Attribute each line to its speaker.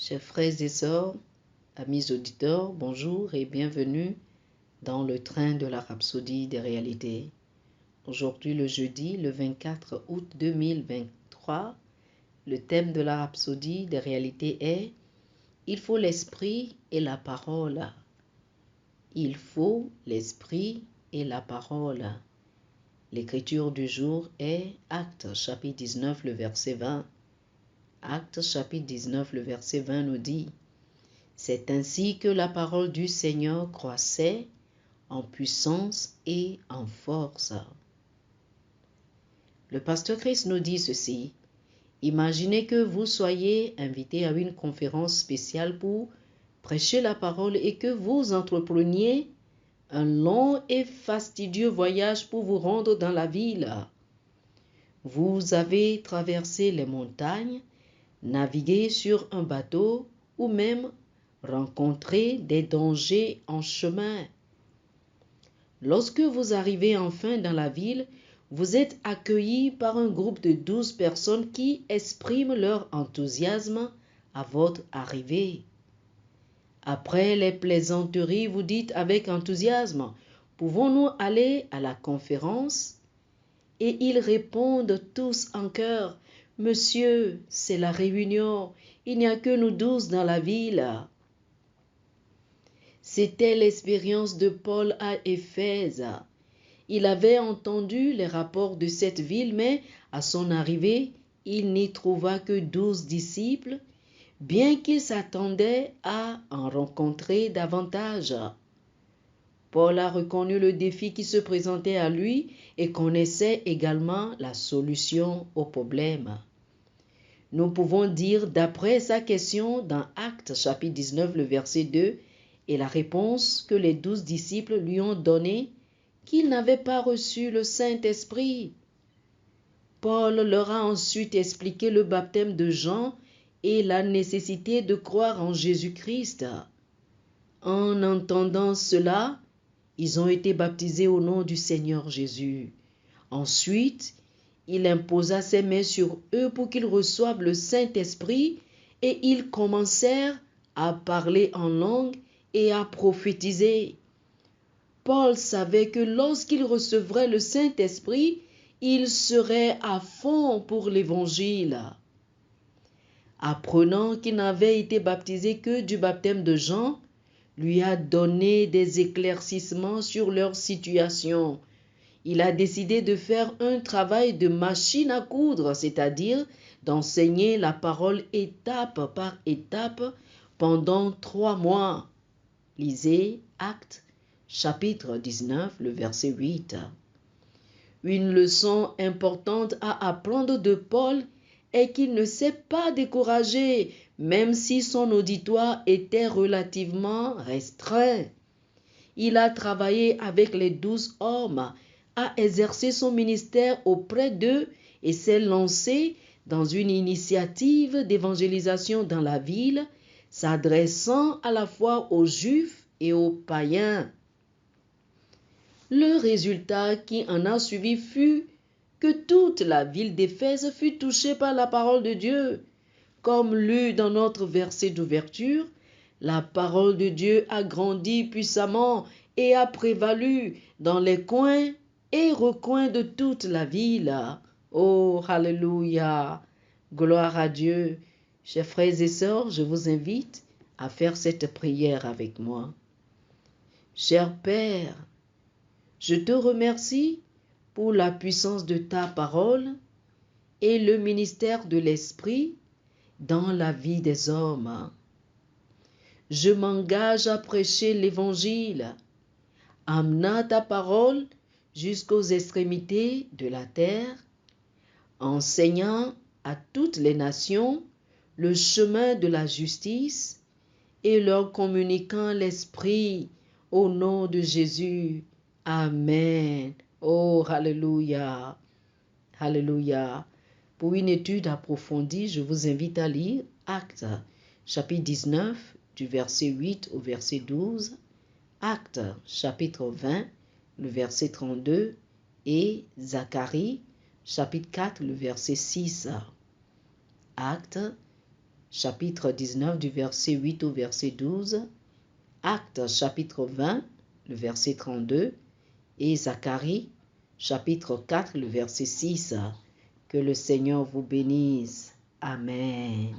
Speaker 1: Chers frères et sœurs, amis auditeurs, bonjour et bienvenue dans le train de la rhapsodie des réalités. Aujourd'hui, le jeudi, le 24 août 2023, le thème de la rhapsodie des réalités est « Il faut l'esprit et la parole ». Il faut l'esprit et la parole. L'écriture du jour est Actes chapitre 19, le verset 20. Actes chapitre 19, le verset 20 nous dit « C'est ainsi que la parole du Seigneur croissait en puissance et en force. » Le pasteur Christ nous dit ceci. Imaginez que vous soyez invité à une conférence spéciale pour prêcher la parole et que vous entrepreniez un long et fastidieux voyage pour vous rendre dans la ville. Vous avez traversé les montagnes, navigué sur un bateau ou même rencontré des dangers en chemin. Lorsque vous arrivez enfin dans la ville, vous êtes accueillis par un groupe de 12 personnes qui expriment leur enthousiasme à votre arrivée. Après les plaisanteries, vous dites avec enthousiasme « Pouvons-nous aller à la conférence ?» Et ils répondent tous en chœur « Monsieur, c'est la réunion, il n'y a que nous 12 dans la ville. » C'était l'expérience de Paul à Éphèse. Il avait entendu les rapports de cette ville, mais à son arrivée, il n'y trouva que 12 disciples, bien qu'il s'attendait à en rencontrer davantage. Paul a reconnu le défi qui se présentait à lui et connaissait également la solution au problème. Nous pouvons dire, d'après sa question dans Actes chapitre 19, le verset 2, et la réponse que les 12 disciples lui ont donnée, qu'ils n'avaient pas reçu le Saint-Esprit. Paul leur a ensuite expliqué le baptême de Jean et la nécessité de croire en Jésus-Christ. En entendant cela, ils ont été baptisés au nom du Seigneur Jésus. Ensuite, il imposa ses mains sur eux pour qu'ils reçoivent le Saint-Esprit et ils commencèrent à parler en langue et à prophétiser. Paul savait que lorsqu'il recevrait le Saint-Esprit, il serait à fond pour l'Évangile. Apprenant qu'il n'avait été baptisé que du baptême de Jean, lui a donné des éclaircissements sur leur situation. Il a décidé de faire un travail de machine à coudre, c'est-à-dire d'enseigner la parole étape par étape pendant 3 mois. Lisez Actes chapitre 19, le verset 8. Une leçon importante à apprendre de Paul est qu'il ne s'est pas découragé, même si son auditoire était relativement restreint. Il a travaillé avec les 12 hommes, a exercé son ministère auprès d'eux et s'est lancé dans une initiative d'évangélisation dans la ville, s'adressant à la fois aux Juifs et aux païens. Le résultat qui en a suivi fut que toute la ville d'Éphèse fut touchée par la parole de Dieu. Comme lu dans notre verset d'ouverture, la parole de Dieu a grandi puissamment et a prévalu dans les coins et recoins de toute la ville. Oh, alléluia! Gloire à Dieu! Chers frères et sœurs, je vous invite à faire cette prière avec moi. Cher Père, je te remercie pour la puissance de ta parole et le ministère de l'Esprit dans la vie des hommes. Je m'engage à prêcher l'Évangile, amenant ta parole jusqu'aux extrémités de la terre, enseignant à toutes les nations le chemin de la justice et leur communiquant l'Esprit au nom de Jésus. Amen. Oh, alléluia. Alléluia. Pour une étude approfondie, je vous invite à lire Actes, chapitre 19, du verset 8 au verset 12, Actes, chapitre 20, le verset 32, et Zacharie, chapitre 4, le verset 6. Actes, chapitre 19 du verset 8 au verset 12, Actes chapitre 20, le verset 32 et Zacharie chapitre 4, le verset 6. Que le Seigneur vous bénisse. Amen.